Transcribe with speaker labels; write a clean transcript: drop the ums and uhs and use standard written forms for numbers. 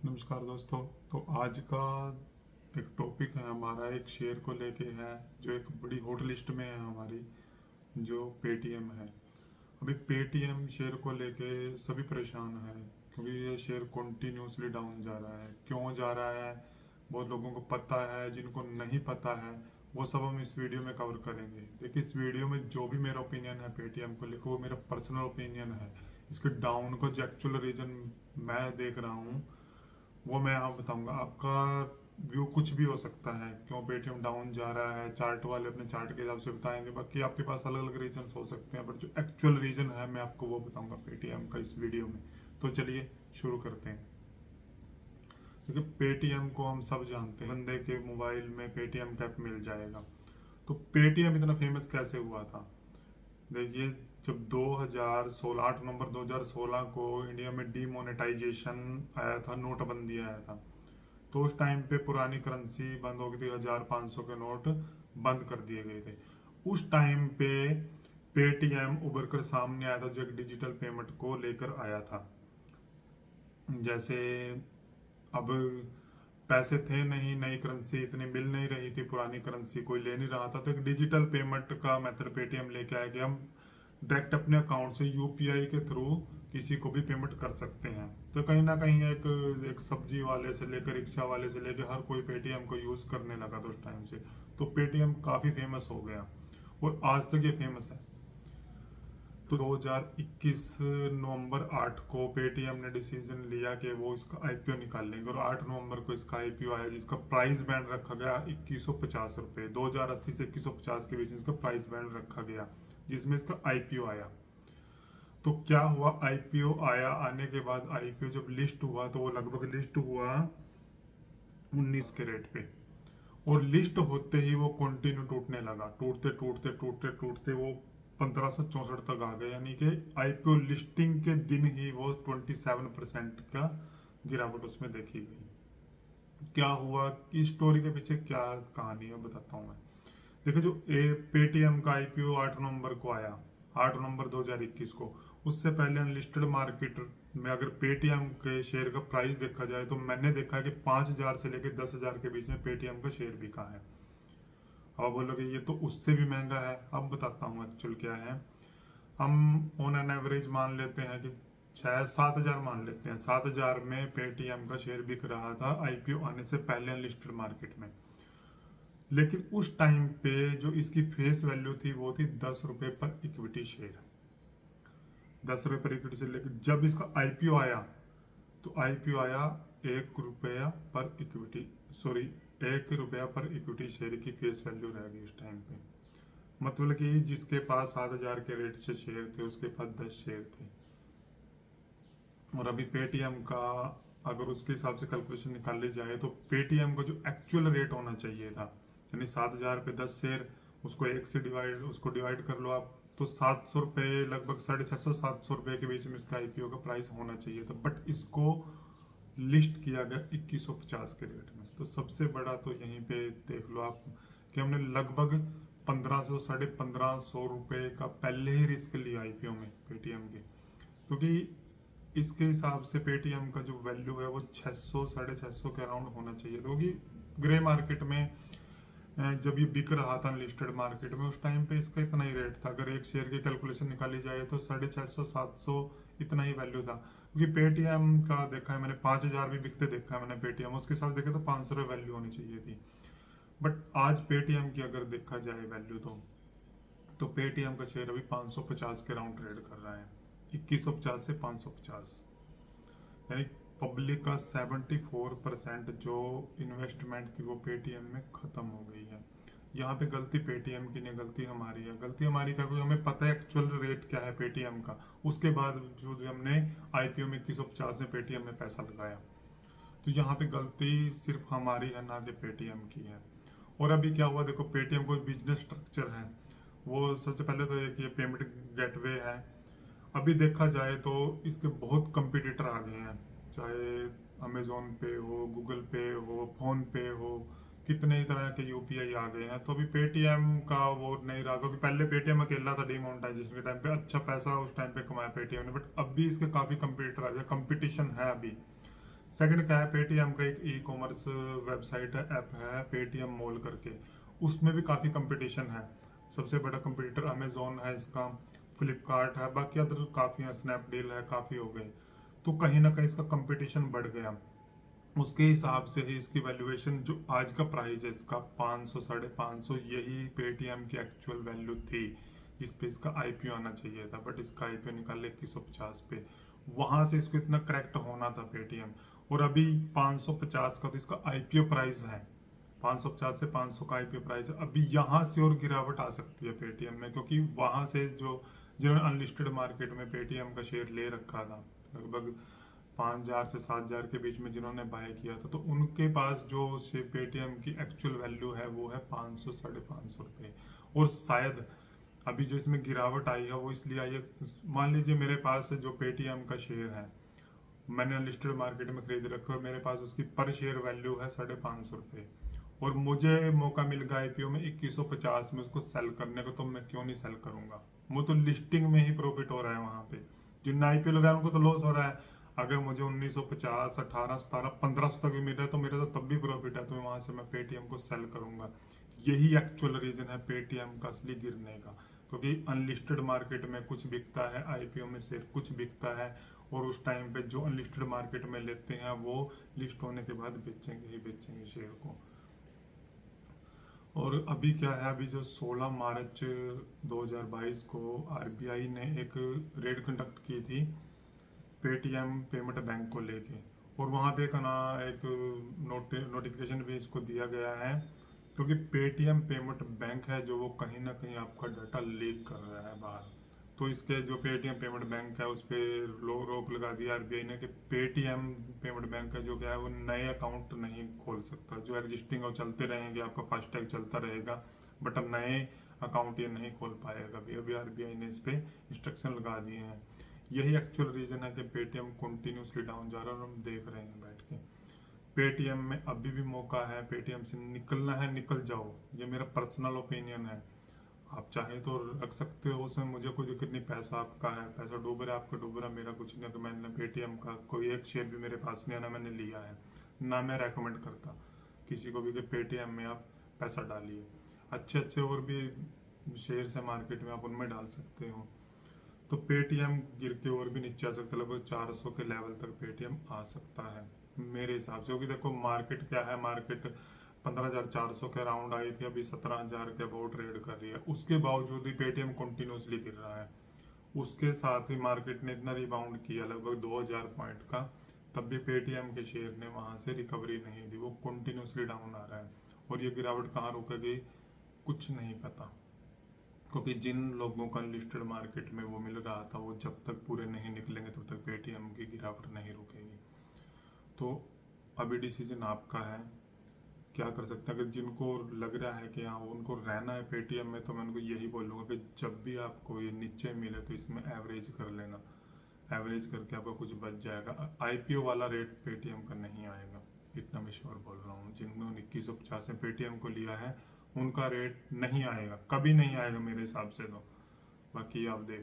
Speaker 1: नमस्कार दोस्तों। तो आज का एक टॉपिक है हमारा, एक शेयर को लेके है जो एक बड़ी हॉट लिस्ट में है हमारी, जो पेटीएम है। अभी पेटीएम शेयर को लेके सभी परेशान है क्योंकि ये शेयर कंटिन्यूसली डाउन जा रहा है। क्यों जा रहा है बहुत लोगों को पता है, जिनको नहीं पता है वो सब हम इस वीडियो में कवर करेंगे। देखिए, इस वीडियो में जो भी मेरा ओपिनियन है पेटीएम को लेकर वो मेरा पर्सनल ओपिनियन है। इसके डाउन का जो एक्चुअल रीजन मैं देख रहा हूँ वो मैं यहाँ बताऊंगा। आपका व्यू कुछ भी हो सकता है, क्यों पेटीएम डाउन जा रहा है, चार्ट वाले अपने चार्ट के हिसाब से बताएंगे, बाकी आपके पास अलग अलग रीजन हो सकते हैं, बट जो एक्चुअल रीजन है मैं आपको वो बताऊंगा पेटीएम का इस वीडियो में। तो चलिए शुरू करते हैं। क्योंकि पेटीएम को हम सब जानते हैं, बंदे के मोबाइल में पेटीएम का ऐप मिल जाएगा। तो पेटीएम इतना फेमस कैसे हुआ था? देखिए, जब 2016 8 नवंबर 2016 को इंडिया में डीमोनेटाइजेशन आया था, नोटबंदी आया था, तो उस टाइम पे पुरानी करेंसी बंद हो गई थी, 1500 के नोट बंद कर दिए गए थे। उस टाइम पे पेटीएम उभर कर सामने आया था, जो एक डिजिटल पेमेंट को लेकर आया था। जैसे अब पैसे थे नहीं, नई करेंसी इतनी मिल नहीं रही थी, पुरानी करेंसी कोई ले नहीं रहा था, तो एक डिजिटल पेमेंट का मेथड पेटीएम लेके आया कि हम डायरेक्ट अपने अकाउंट से यूपीआई के थ्रू किसी को भी पेमेंट कर सकते हैं। तो कहीं ना कहीं एक एक सब्जी वाले से लेकर रिक्शा वाले से लेकर हर कोई पेटीएम को यूज करने लगा था उस टाइम से। तो पेटीएम काफी फेमस हो गया और आज तक ये फेमस है। तो 2021 नवंबर 8 को पेटीएम ने डिसीजन लिया कि वो इसका आईपीओ निकाल लेंगे, और 8 नवंबर को इसका आईपीओ आया, जिसका प्राइस बैंड रखा गया 2150 रुपए। 2080 से 2150 के बीच में इसका प्राइस बैंड रखा गया, जिसमें इसका आईपीओ आया। तो क्या हुआ, आईपीओ आया, आने के बाद आईपीओ जब लिस्ट हुआ तो वो लगभग लिस्ट हुआ 19 के रेट पे, और लिस्ट होते ही वो कंटिन्यू टूटने लगा, टूटते टूटते टूटते टूटते वो 1564 तक आ गए। यानी कि आईपीओ लिस्टिंग के दिन ही वो 27% का गिरावट उसमें देखी गई। क्या हुआ, इस स्टोरी के पीछे क्या कहानी है बताता हूँ मैं। देखो, जो पेटीएम का आईपीओ 8 नवंबर को आया, 8 नवंबर 2021 को, उससे पहले अनलिस्टेड मार्केट में अगर पेटीएम के शेयर का प्राइस देखा जाए तो मैंने देखा है कि 5000 से लेकर 10,000 के बीच में पेटीएम का शेयर बिका है। अब बोलोगे ये तो उससे भी महंगा है। अब बताता हूँ एक्चुअल क्या है। हम ऑन एन एवरेज मान लेते हैं कि 6-7 हजार मान लेते हैं, 7,000 में पेटीएम का शेयर बिक रहा था आईपीओ आने से पहले अनलिस्टेड मार्केट में। लेकिन उस टाइम पे जो इसकी फेस वैल्यू थी वो थी 10 रुपए पर इक्विटी शेयर, 10 रुपए पर इक्विटी शेयर। लेकिन जब इसका आईपीओ आया तो आईपीओ आया 1 रुपया पर इक्विटी, सॉरी 1 रुपया पर इक्विटी शेयर की फेस वैल्यू रह गई उस टाइम पे। मतलब कि जिसके पास 7,000 के रेट से शेयर थे उसके पास 10 शेयर थे। और अभी पेटीएम का अगर उसके हिसाब से कैलकुलेशन निकाली जाए तो पेटीएम का जो एक्चुअल रेट होना चाहिए था, यानी 7,000 पे 10 शेयर, उसको एक से डिवाइड कर लो आप, तो 700 रुपये, लगभग 650-700 रुपये के बीच में इसका आईपीओ का प्राइस होना चाहिए था। बट इसको लिस्ट किया गया 2150 के रेट में। तो सबसे बड़ा तो यहीं पे देख लो आप कि हमने लगभग 1500 1550 रुपये का पहले ही रिस्क लिया आईपीओ में पेटीएम के, क्योंकि इसके हिसाब से पेटीएम का जो वैल्यू है वो 600-650 के अराउंड होना चाहिए। क्योंकि ग्रे मार्केट में जब ये बिक रहा था लिस्टेड मार्केट में उस टाइम पे इसका इतना ही रेट था। अगर एक शेयर की कैलकुलेशन निकाली जाए तो 650-700 इतना ही वैल्यू था। क्योंकि पेटीएम का देखा है मैंने, 5,000 भी बिकते देखा है मैंने पेटीएम, उसके साथ देखे तो 500 रुपये वैल्यू होनी चाहिए थी। बट आज पेटीएम की अगर देखा जाए वैल्यू तो पेटीएम का शेयर अभी 550 के राउंड ट्रेड कर रहा है, 2150 से 550। यानी पब्लिक का 74% जो इन्वेस्टमेंट थी वो पेटीएम में खत्म हो गई है। यहाँ पे गलती पेटीएम की नहीं, गलती हमारी है। गलती हमारी क्या, क्योंकि हमें पता है एक्चुअल रेट क्या है पेटीएम का, उसके बाद जो हमने आईपीओ में 2150 में पेटीएम में पैसा लगाया। तो यहाँ पे गलती सिर्फ हमारी है, ना कि पेटीएम की है। और अभी क्या हुआ देखो, पेटीएम को बिजनेस स्ट्रक्चर है, वो सबसे पहले तो एक ये पेमेंट गेटवे है। अभी देखा जाए तो इसके बहुत कंपटीटर आ गए हैं, चाहे अमेजोन पे हो, गूगल पे हो, फोन पे हो, कितने ही तरह के यूपीआई आ गए हैं। तो अभी पेटीएम का वो नहीं रहा, क्योंकि पहले पेटीएम अकेला था डिमोनेटाइजेशन के टाइम पे, अच्छा पैसा उस टाइम पे कमाया पेटीएम ने, बट अब भी इसके काफी कंपटीटर आ गए, कंपटीशन है अभी। सेकंड क्या है, पेटीएम का एक ई कॉमर्स वेबसाइट है, ऐप है पेटीएम मॉल करके। उसमें भी काफ़ी कंपटीशन है। सबसे बड़ा कंपटीटर अमेजोन है इसका, फ्लिपकार्ट है, बाकी अदर काफ़ी है, स्नैपडील है, काफ़ी हो गए। तो कहीं ना कहीं इसका कंपटीशन बढ़ गया। उसके हिसाब से ही इसकी वैल्यूएशन, जो आज का प्राइस है इसका 500 550, यही पेटीएम की एक्चुअल वैल्यू थी जिस पे इसका आईपीओ आना चाहिए था। बट इसका आईपीओ निकाले 2150 पे। वहां से इसको इतना करेक्ट होना था पेटीएम। और अभी 550 का तो इसका आईपीओ प्राइस है, 550 से 500 का आईपीओ प्राइस है। अभी यहाँ से और गिरावट आ सकती है पेटीएम में, क्योंकि वहां से जो जिन्होंने अनलिस्टेड मार्केट में पेटीएम का शेयर ले रखा था, लगभग 5,000 से 7,000 के बीच में जिन्होंने बाय किया था, तो उनके पास जो पेटीएम की एक्चुअल वैल्यू है वो है 500 550 रुपये। और शायद अभी जो इसमें गिरावट आई है वो इसलिए आई है, मान लीजिए मेरे पास जो पेटीएम का शेयर है, मैंने अनलिस्टेड मार्केट में खरीद रखा और मेरे पास उसकी पर शेयर वैल्यू है 550 रुपये, और मुझे मौका मिल गया आईपीओ में 2150 में उसको सेल करने का, तो मैं क्यों नहीं सेल करूंगा। वो तो लिस्टिंग में ही प्रॉफिट हो रहा है, वहां पे जिनने आईपीओ लगाया उनको तो लॉस हो रहा है। अगर मुझे 1950, 18, 17, 1500 तक भी मिल रहा है तो मेरा तो तब भी प्रॉफिट है, तो वहां से मैं पेटीएम को सेल करूंगा। यही एक्चुअल रीजन है पेटीएम का असली गिरने का, क्योंकि अनलिस्टेड मार्केट में कुछ बिकता है, आईपीओ में शेयर कुछ बिकता है, और उस टाइम पे जो अनलिस्टेड मार्केट में लेते हैं वो लिस्ट होने के बाद बेचेंगे ही बेचेंगे शेयर को। और अभी क्या है, अभी जो 16 मार्च 2022 को आरबीआई ने एक रेड कंडक्ट की थी पेटीएम पेमेंट बैंक को लेके, और वहाँ पे एक नोटिफिकेशन भी इसको दिया गया है, क्योंकि पेटीएम पेमेंट बैंक है जो वो कहीं ना कहीं आपका डाटा लीक कर रहा है बाहर। तो इसके जो पेटीएम पेमेंट बैंक है उस पर रोक लगा दी आरबीआई ने कि पेटीएम पेमेंट बैंक है जो क्या है वो नए अकाउंट नहीं खोल सकता। जो एग्जिस्टिंग है वो चलते रहेंगे, आपका फास्टैग चलता रहेगा, बट अब नए अकाउंट ये नहीं खोल पाएगा। अभी अभी आरबीआई ने इस पे इंस्ट्रक्शन लगा दिए हैं। यही एक्चुअल रीजन है कि पेटीएम कंटिन्यूसली डाउन जा रहा है, और हम देख रहे हैं बैठ के। पेटीएम में अभी भी मौका है, पेटीएम से निकलना है निकल जाओ, ये मेरा पर्सनल ओपिनियन है। आप चाहे तो रख सकते हो उसमें, मुझे कोई दिक्कत नहीं, पैसा आपका है, पैसा डूब रहा है आपका डूब रहा है, मेरा कुछ नहीं। कि मैंने पेटीएम का कोई एक शेयर भी मेरे पास नहीं है, ना मैंने लिया है, ना मैं रेकमेंड करता किसी को भी कि पेटीएम में आप पैसा डालिए। अच्छे अच्छे और भी शेयर्स है मार्केट में, आप उनमें डाल सकते हो। तो पेटीएम गिर के और भी नीचे आ सकता है, लगभग 400 के लेवल तक पेटीएम आ सकता है मेरे हिसाब से। क्योंकि देखो मार्केट क्या है, मार्केट 15,400 के अराउंड आई थी, अभी 17,000 के अबाउट ट्रेड कर रही है। उसके बावजूद ही पेटीएम कंटिन्यूसली गिर रहा है। उसके साथ ही मार्केट ने इतना रिबाउंड किया लगभग 2,000 पॉइंट का, तब भी पेटीएम के शेयर ने वहां से रिकवरी नहीं दी, वो कंटिन्यूसली डाउन आ रहा है। और ये गिरावट कहाँ रुकेगी कुछ नहीं पता, क्योंकि जिन लोगों का लिस्टेड मार्केट में वो मिल रहा था वो जब तक पूरे नहीं निकलेंगे तब तक पेटीएम की गिरावट नहीं रुकेगी। तो अभी डिसीजन आपका है, क्या कर सकते हैं। अगर जिनको लग रहा है कि हाँ उनको रहना है पेटीएम में, तो मैं उनको यही बोलूँगा कि जब भी आपको ये नीचे मिले तो इसमें एवरेज कर लेना, एवरेज करके आपका कुछ बच जाएगा। आईपीओ वाला रेट पेटीएम का नहीं आएगा, इतना मैं श्योर बोल रहा हूँ। जिन्होंने 2150 में पेटीएम को लिया है उनका रेट नहीं आएगा, कभी नहीं आएगा मेरे हिसाब से तो। बाकी आप देख